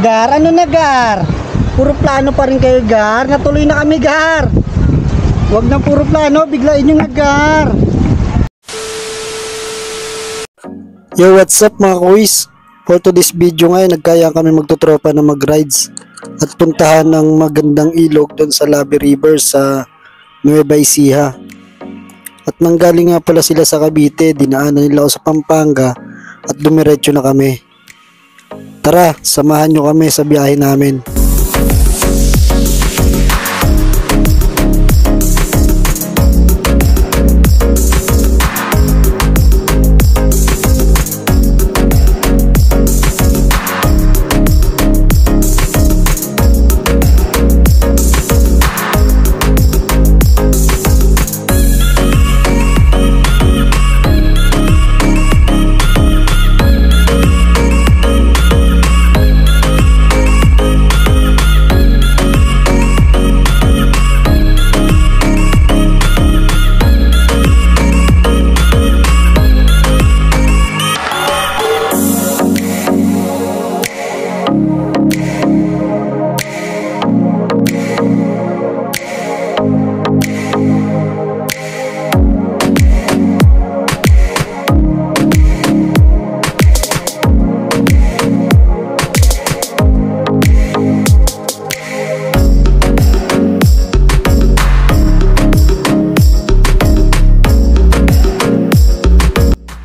Gar, ano na Gar? Puro plano pa rin kayo Gar. Natuloy na kami Gar. Huwag na puro plano, biglain nyo na Gar. Yo, what's up mga kuis? For today's video nga nagkaya kami magtutropa na mag-rides at puntahan ng magandang ilog doon sa Labi River sa Nueva Ecija. At nanggaling nga pala sila sa Cavite, dinaanan nila ako sa Pampanga at dumiretso na kami. Tara, samahan nyo kami sa biyahe namin.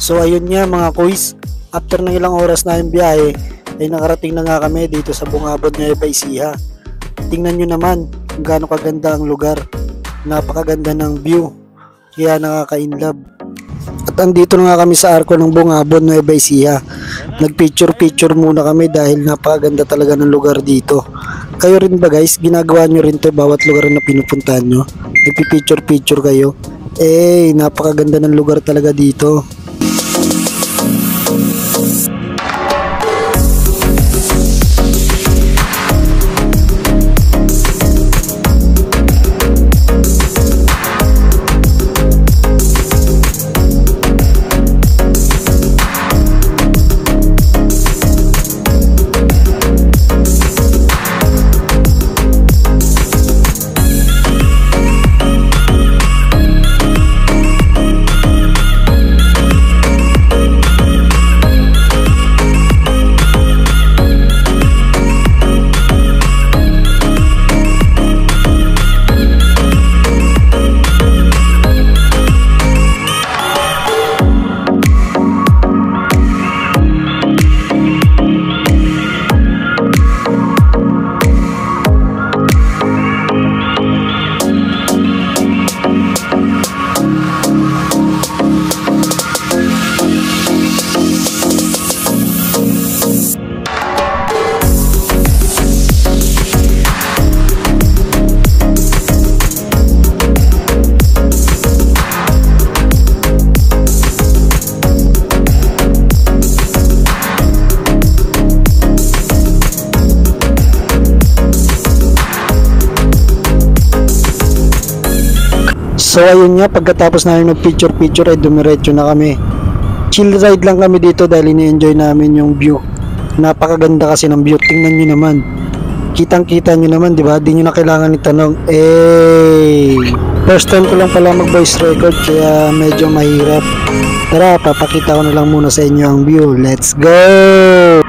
So ayun nga mga kuis, after ng ilang oras na yung biyahe ay nakarating na nga kami dito sa Bungabon, Nueva Ecija. Tingnan nyo naman kung gaano kaganda ang lugar, napakaganda ng view, kaya nakaka-inlove. At andito na nga kami sa arko ng Bungabon, Nueva Ecija. Nagpicture muna kami dahil napakaganda talaga ng lugar dito. Kayo rin ba guys, ginagawa nyo rin to bawat lugar na pinupuntahan nyo? Nagpipicture kayo? Napakaganda ng lugar talaga dito. So ayun nga, pagkatapos namin mag-picture ay dumiretso na kami. Chill ride lang kami dito dahil ini-enjoy namin yung view. Napakaganda kasi ng view, tingnan nyo naman. Kitang-kita nyo naman, di ba? Di nyo na kailangan itanong. First time ko lang pala mag-voice record kaya medyo mahirap. Tara, papakita ko na lang muna sa inyo ang view. Let's go!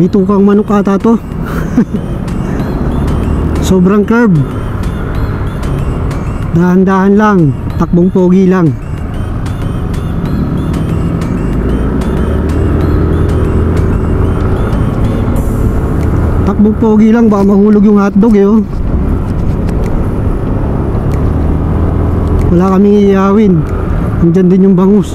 Bitong kang manok ata to. Sobrang curve. Dahan-dahan lang, takbong pogi lang. Takbong pogi lang, baka mahulog yung hotdog eh oh. Wala kaming iiyawin. Andyan din yung bangus.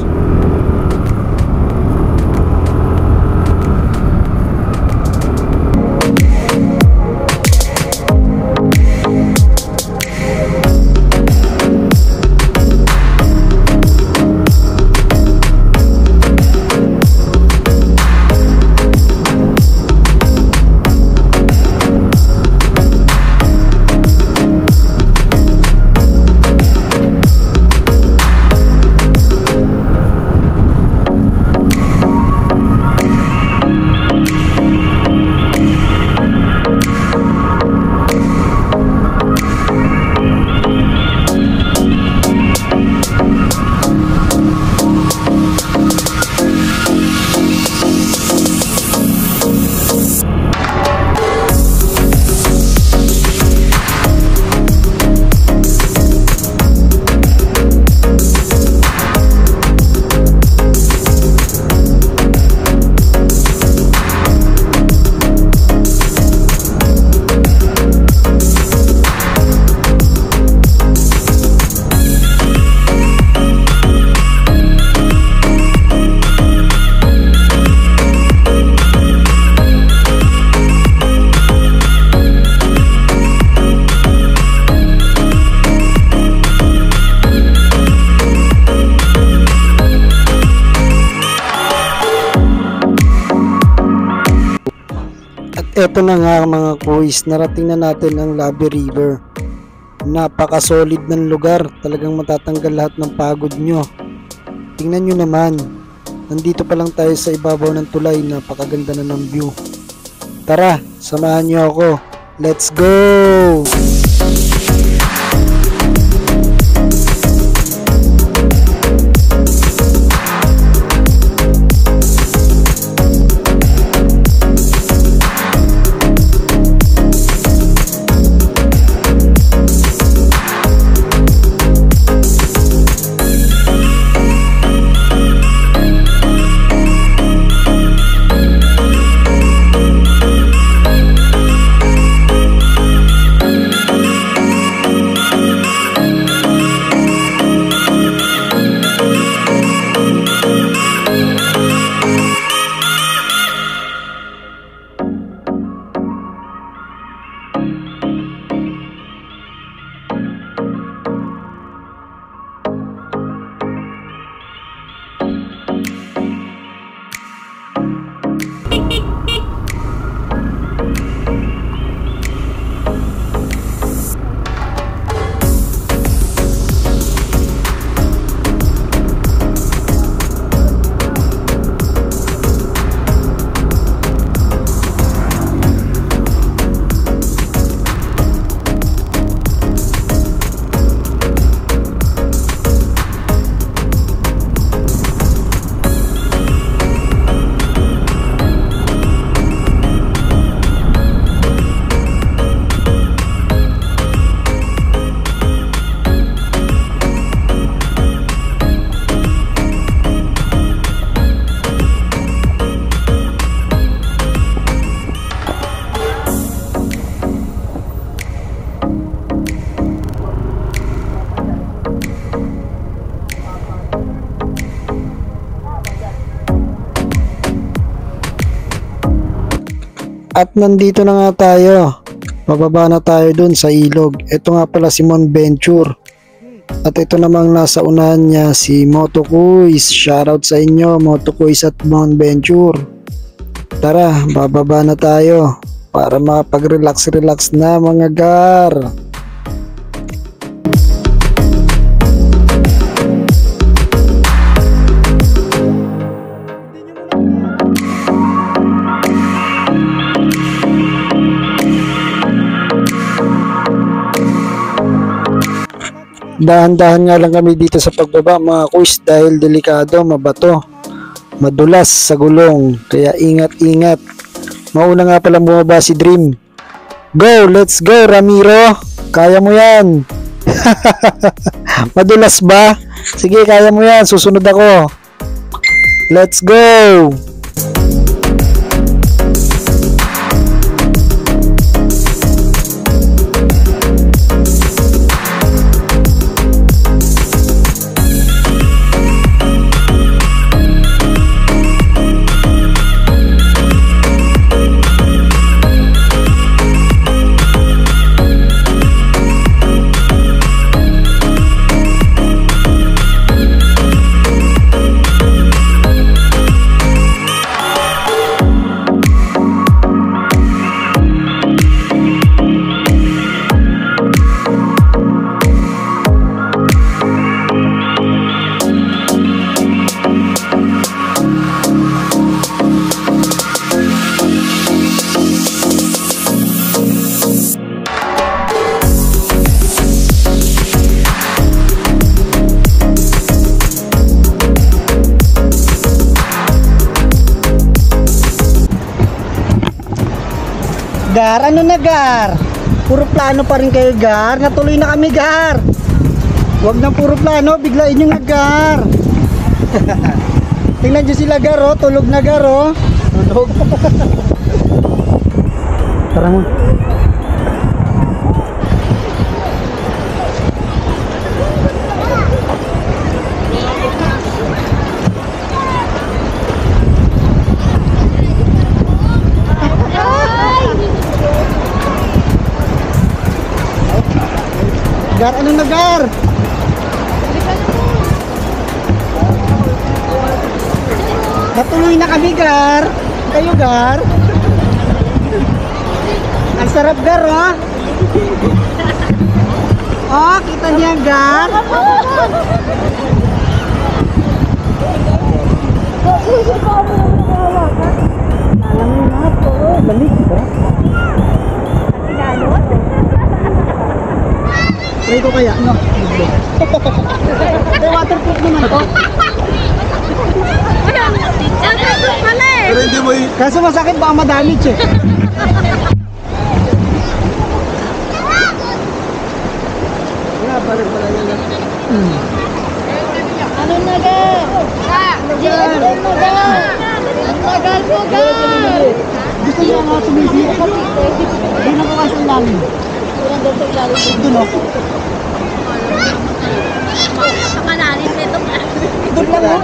Eto na nga mga kuys, narating na natin ang Labi River. Napaka-solid ng lugar, talagang matatanggal lahat ng pagod nyo. Tingnan nyo naman, nandito pa lang tayo sa ibabaw ng tulay, napakaganda na ng view. Tara, samahan nyo ako. Let's go! At nandito na nga tayo. Bababa na tayo dun sa ilog. Ito nga pala si Mon Venture. At ito namang nasa unahan niya si Moto Kuys. Shoutout sa inyo Moto Kuys at Mon Venture. Tara, bababa na tayo para makapag-relax na mga gar. Dahan-dahan nga lang kami dito sa pagbaba mga kuys dahil delikado, mabato, madulas sa gulong, kaya ingat-ingat. Mauna nga palang bumaba si Dream. Go, let's go Ramiro, kaya mo yan. Madulas ba? Sige, kaya mo yan, susunod ako. Let's go. Gar, ano na Gar? Puro plano pa rin kayo Gar. Natuloy na kami Gar. Huwag na puro plano, biglain nyo na Gar. Tingnan nyo sila Gar oh, tulog na Gar oh. Tulog. Tara mo. Gar, ano na Gar? Natuloy na kami Gar. Kayo Gar. Ang sarap Gar oh. Oh, kita niya Gar. Alam mo na to. Balik ba? Try ko kaya, no? May waterproof naman to. Waterproof pala eh. Pero hindi mo Kaso masakit baka madamage eh. Wala, balik pala yan lang. Ano na ga? Ano na ga? Ang tagal mo ga? Gusto niya nga tumisi. Hindi na ko kasi ang lalim. Walang doon sa ilalim. Doon oh. Pakalalim nito. Doon lang oh.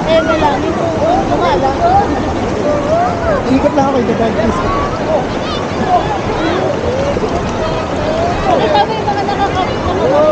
Eh, malalim po. Kumala. Ikot lang ako ito guys. Ito ba yung mga nakakapit na mo?